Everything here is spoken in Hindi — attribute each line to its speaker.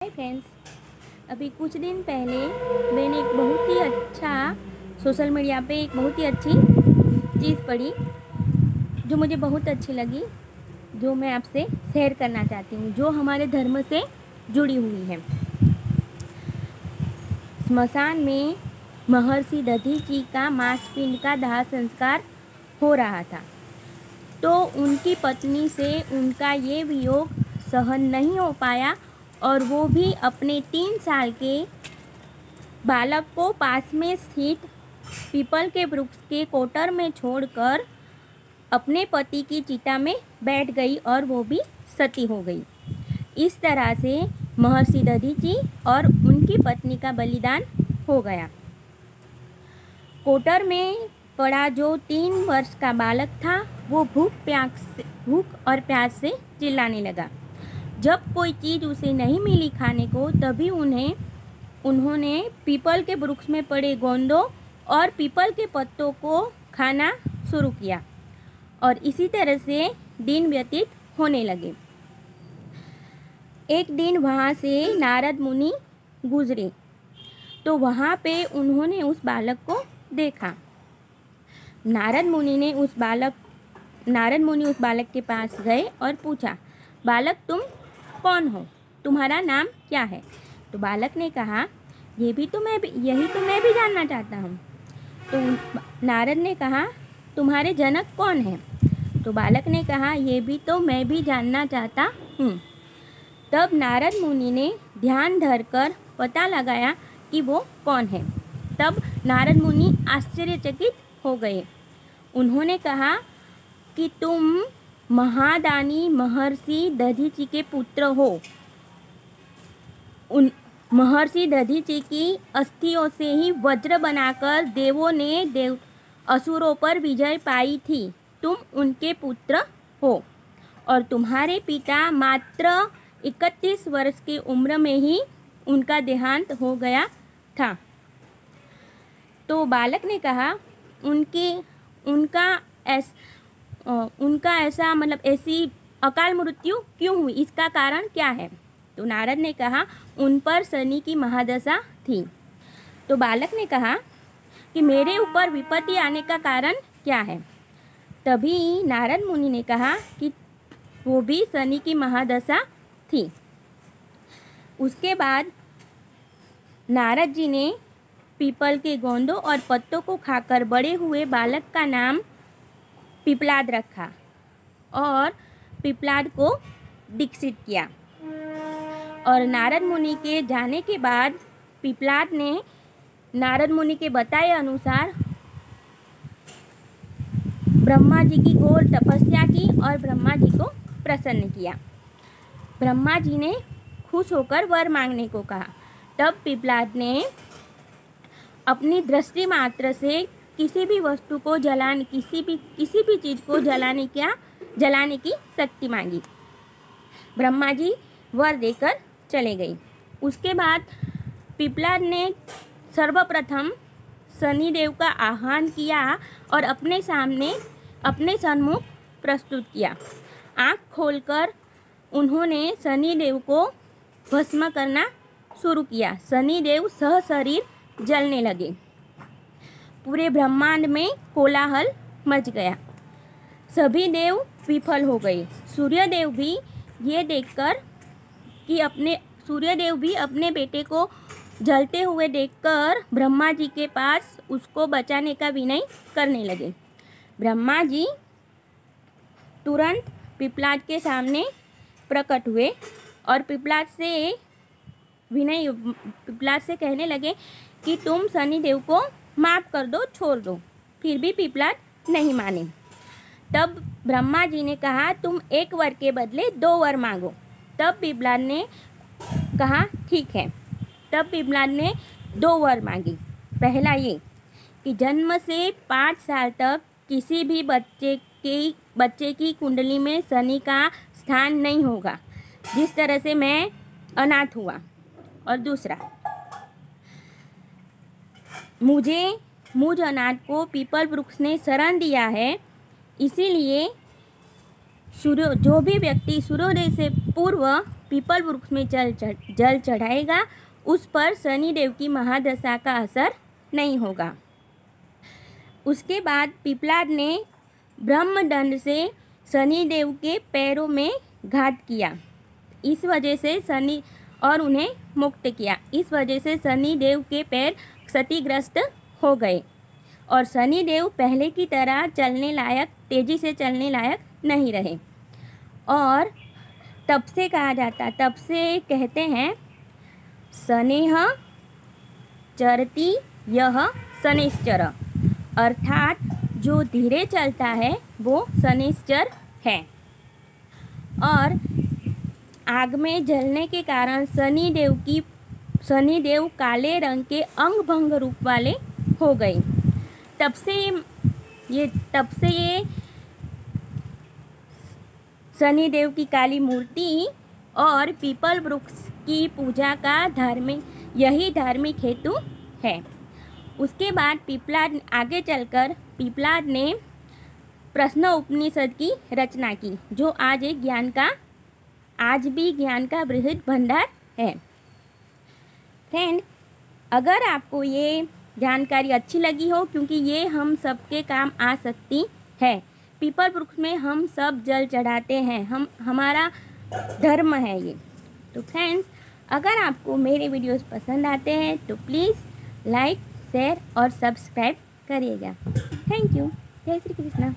Speaker 1: हाय फ्रेंड्स, अभी कुछ दिन पहले मैंने एक बहुत ही अच्छा सोशल मीडिया पे एक बहुत ही अच्छी चीज़ पढ़ी जो मुझे बहुत अच्छी लगी, जो मैं आपसे शेयर करना चाहती हूँ, जो हमारे धर्म से जुड़ी हुई है। स्मशान में महर्षि दधीची का मांसपिंड का दाह संस्कार हो रहा था, तो उनकी पत्नी से उनका ये वियोग सहन नहीं हो पाया और वो भी अपने 3 साल के बालक को पास में स्थित पीपल के वृक्ष के कोटर में छोड़कर अपने पति की चिता में बैठ गई और वो भी सती हो गई। इस तरह से महर्षि दधीची और उनकी पत्नी का बलिदान हो गया। कोटर में पड़ा जो 3 वर्ष का बालक था वो भूख और प्यास से चिल्लाने लगा। जब कोई चीज़ उसे नहीं मिली खाने को, तभी उन्होंने पीपल के वृक्ष में पड़े गोंदों और पीपल के पत्तों को खाना शुरू किया और इसी तरह से दिन व्यतीत होने लगे। एक दिन वहाँ से नारद मुनि गुजरे तो वहाँ पे उन्होंने उस बालक को देखा। नारद मुनि उस बालक के पास गए और पूछा, बालक तुम कौन हो, तुम्हारा नाम क्या है? तो बालक ने कहा, यही तो मैं भी जानना चाहता हूँ। तो नारद ने कहा, तुम्हारे जनक कौन है? तो बालक ने कहा, ये भी तो मैं भी जानना चाहता हूँ। तब नारद मुनि ने ध्यान धरकर पता लगाया कि वो कौन है। तब नारद मुनि आश्चर्यचकित हो गए। उन्होंने कहा कि तुम महादानी महर्षि दधीची के पुत्र हो। उन महर्षि दधीची की अस्थियों से ही वज्र बनाकर देवों ने असुरों पर विजय पाई थी। तुम उनके पुत्र हो और तुम्हारे पिता मात्र 31 वर्ष की उम्र में ही उनका देहांत हो गया था। तो बालक ने कहा, उनका ऐसा मतलब ऐसी अकाल मृत्यु क्यों हुई, इसका कारण क्या है? तो नारद ने कहा, उन पर शनि की महादशा थी। तो बालक ने कहा कि मेरे ऊपर विपत्ति आने का कारण क्या है? तभी नारद मुनि ने कहा कि वो भी शनि की महादशा थी। उसके बाद नारद जी ने पीपल के गोंदों और पत्तों को खाकर बड़े हुए बालक का नाम पिपलाद रखा और पिपलाद को दीक्षित किया। और नारद मुनि के जाने के बाद पिपलाद ने नारद मुनि के बताए अनुसार ब्रह्मा जी की घोर तपस्या की और ब्रह्मा जी को प्रसन्न किया। ब्रह्मा जी ने खुश होकर वर मांगने को कहा। तब पिपलाद ने अपनी दृष्टि मात्र से किसी भी वस्तु को जलाने किसी भी चीज़ को जलाने की शक्ति मांगी। ब्रह्मा जी वर देकर चले गए। उसके बाद पिपलाद ने सर्वप्रथम शनिदेव का आह्वान किया और अपने सन्मुख प्रस्तुत किया। आँख खोलकर उन्होंने शनिदेव को भस्म करना शुरू किया। शनिदेव सहशरीर जलने लगे। पूरे ब्रह्मांड में कोलाहल मच गया। सभी देव विफल हो गए। सूर्यदेव भी अपने बेटे को जलते हुए देखकर ब्रह्मा जी के पास उसको बचाने का विनय करने लगे। ब्रह्मा जी तुरंत पिपलाद के सामने प्रकट हुए और पिपलाद से कहने लगे कि तुम शनिदेव को माफ़ कर दो, छोड़ दो। फिर भी पिपलाद नहीं माने। तब ब्रह्मा जी ने कहा, तुम 1 वर के बदले 2 वर मांगो। तब पिपलाद ने कहा, ठीक है। तब पिपलाद ने 2 वर मांगी। पहला ये कि जन्म से 5 साल तक किसी भी बच्चे की कुंडली में शनि का स्थान नहीं होगा, जिस तरह से मैं अनाथ हुआ। और दूसरा, मुझ अनाथ को पीपल वृक्ष ने शरण दिया है, इसीलिए जो भी व्यक्ति सूर्योदय से पूर्व पीपल वृक्ष में जल चढ़ाएगा उस पर शनिदेव की महादशा का असर नहीं होगा। उसके बाद पिपलाद ने ब्रह्मदंड से शनिदेव के पैरों में घात किया, इस वजह से शनि और उन्हें मुक्त किया। इस वजह से शनिदेव के पैर क्षतिग्रस्त हो गए और शनिदेव पहले की तरह तेजी से चलने लायक नहीं रहे। और तब से कहा जाता, तब से कहते हैं शनिः चरति यः शनिश्चर, अर्थात जो धीरे चलता है वो शनिश्चर है। और आग में जलने के कारण शनिदेव काले रंग के अंग भंग रूप वाले हो गए। तब से ये शनिदेव की काली मूर्ति और पीपल वृक्ष की पूजा का यही धार्मिक हेतु है। उसके बाद आगे चलकर पिपलाद ने प्रश्न उपनिषद की रचना की, जो आज भी ज्ञान का बृहद भंडार है। फ्रेंड, अगर आपको ये जानकारी अच्छी लगी हो, क्योंकि ये हम सबके काम आ सकती है। पीपल वृक्ष में हम सब जल चढ़ाते हैं, हमारा धर्म है ये। तो फ्रेंड्स, अगर आपको मेरे वीडियोस पसंद आते हैं तो प्लीज़ लाइक, शेयर और सब्सक्राइब करिएगा। Thank you. जय श्री कृष्णा।